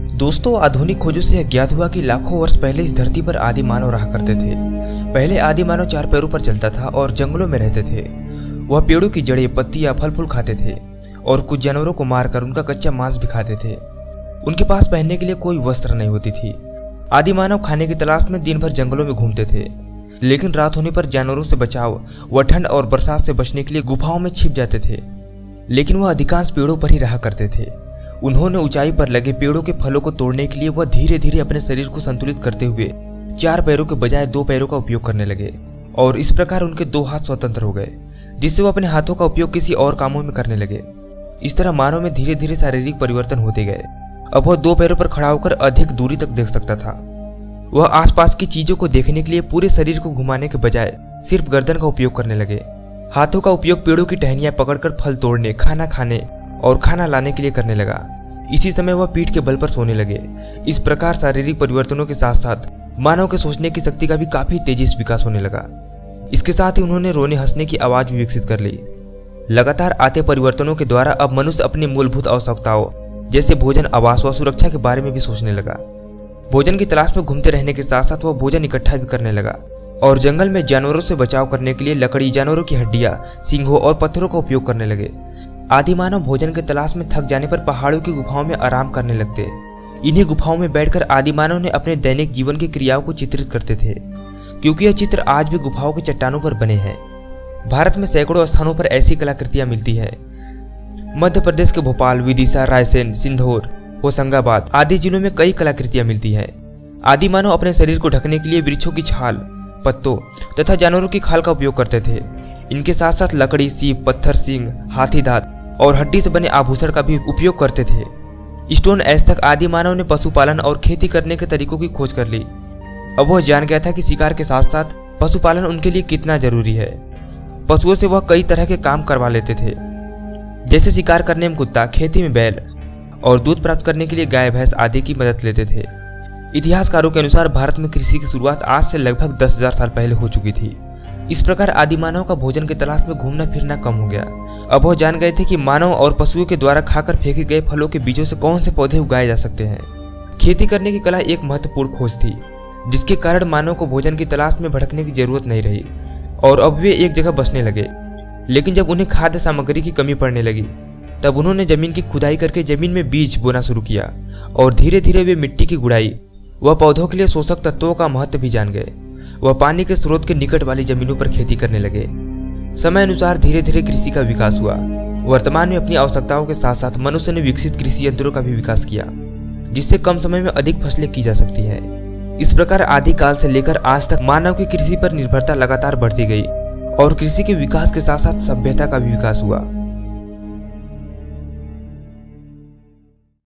दोस्तों, आधुनिक खोजों से यह ज्ञात हुआ कि लाखों वर्ष पहले इस धरती पर आदि मानव रहा करते थे। पहले आदि मानव 4 पैरों पर चलता था और जंगलों में रहते थे। वह पेड़ों की जड़ें, पत्तियां, फल फूल खाते थे और कुछ जानवरों को मारकर उनका कच्चा मांस भी खाते थे। उनके पास पहनने के लिए कोई वस्त्र नहीं होती थी। आदि मानव खाने की तलाश में दिन भर जंगलों में घूमते थे, लेकिन रात होने पर जानवरों से बचाव व ठंड और बरसात से बचने के लिए गुफाओं में छिप जाते थे। लेकिन वह अधिकांश पेड़ों पर ही रहा करते थे। उन्होंने ऊंचाई पर लगे पेड़ों के फलों को तोड़ने के लिए वह धीरे धीरे अपने शरीर को संतुलित करते हुए 4 पैरों के बजाय 2 पैरों का उपयोग करने लगे और इस प्रकार उनके 2 हाथ स्वतंत्र हो गए, जिससे वह अपने हाथों का उपयोग किसी और कामों में करने लगे। इस तरह मानव में धीरे धीरे शारीरिक परिवर्तन होते गए। अब वह 2 पैरों पर खड़ा होकर अधिक दूरी तक देख सकता था। वह आसपास की चीजों को देखने के लिए पूरे शरीर को घुमाने के बजाय सिर्फ गर्दन का उपयोग करने लगे। हाथों का उपयोग पेड़ों की टहनियां पकड़कर फल तोड़ने, खाना खाने और खाना लाने के लिए करने लगा। इसी समय वह पीठ के बल पर सोने लगे। इस प्रकार शारीरिक परिवर्तनों के साथ साथ मानव के सोचने की शक्ति का भी काफी तेजी से विकास होने लगा। इसके साथ ही उन्होंने रोने हंसने की आवाज भी विकसित कर ली। लगातार आते परिवर्तनों के द्वारा अब मनुष्य अपनी मूलभूत आवश्यकताओं जैसे भोजन, आवास व सुरक्षा के बारे में भी सोचने लगा। भोजन की तलाश में घूमते रहने के साथ साथ वह भोजन इकट्ठा भी करने लगा और जंगल में जानवरों से बचाव करने के लिए लकड़ी, जानवरों की हड्डियां, सींगों और पत्थरों का उपयोग करने लगे। आदि मानव भोजन की तलाश में थक जाने पर पहाड़ों की गुफाओं में आराम करने लगते। इन्हीं गुफाओं में बैठकर आदि मानव ने अपने दैनिक जीवन की क्रियाओं को चित्रित करते थे, क्योंकि यह चित्र आज भी गुफाओं की चट्टानों पर बने हैं। भारत में सैकड़ों स्थानों पर ऐसी कलाकृतियां मिलती हैं। मध्य प्रदेश के भोपाल, विदिशा, रायसेन, सिंधौर, होशंगाबाद आदि जिलों में कई कलाकृतियां मिलती हैं। आदि मानव अपने शरीर को ढकने के लिए वृक्षों की छाल, पत्तों तथा जानवरों की खाल का उपयोग करते थे। इनके साथ साथ लकड़ी, सीप, पत्थर, सींग, हाथी दांत और हड्डी से बने आभूषण का भी उपयोग करते थे। स्टोन एज तक आदि मानव ने पशुपालन और खेती करने के तरीकों की खोज कर ली। अब वह जान गया था कि शिकार के साथ साथ पशुपालन उनके लिए कितना जरूरी है। पशुओं से वह कई तरह के काम करवा लेते थे, जैसे शिकार करने में कुत्ता, खेती में बैल और दूध प्राप्त करने के लिए गाय, भैंस आदि की मदद लेते थे। इतिहासकारों के अनुसार भारत में कृषि की शुरुआत आज से लगभग 10,000 साल पहले हो चुकी थी। इस प्रकार आदि मानव का भोजन की तलाश में घूमना फिरना कम हो गया। अब वह जान गए थे कि मानव और पशुओं के द्वारा खाकर फेंके गए फलों के बीजों से कौन से पौधे उगाए जा सकते हैं। खेती करने की कला एक महत्वपूर्ण खोज थी, जिसके कारण मानव को भोजन की तलाश में भटकने की जरूरत नहीं रही और अब वे एक जगह बसने लगे। लेकिन जब उन्हें खाद्य सामग्री की कमी पड़ने लगी, तब उन्होंने जमीन की खुदाई करके जमीन में बीज बोना शुरू किया और धीरे धीरे वे मिट्टी की गुड़ाई व पौधों के लिए पोषक तत्वों का महत्व भी जान गए। वह पानी के स्रोत के निकट वाली जमीनों पर खेती करने लगे। समय अनुसार धीरे धीरे कृषि का विकास हुआ। वर्तमान में अपनी आवश्यकताओं के साथ साथ मनुष्य ने विकसित कृषि यंत्रों का भी विकास किया, जिससे कम समय में अधिक फसलें की जा सकती हैं। इस प्रकार आदिकाल से लेकर आज तक मानव की कृषि पर निर्भरता लगातार बढ़ती गई और कृषि के विकास के साथ साथ सभ्यता का भी विकास हुआ।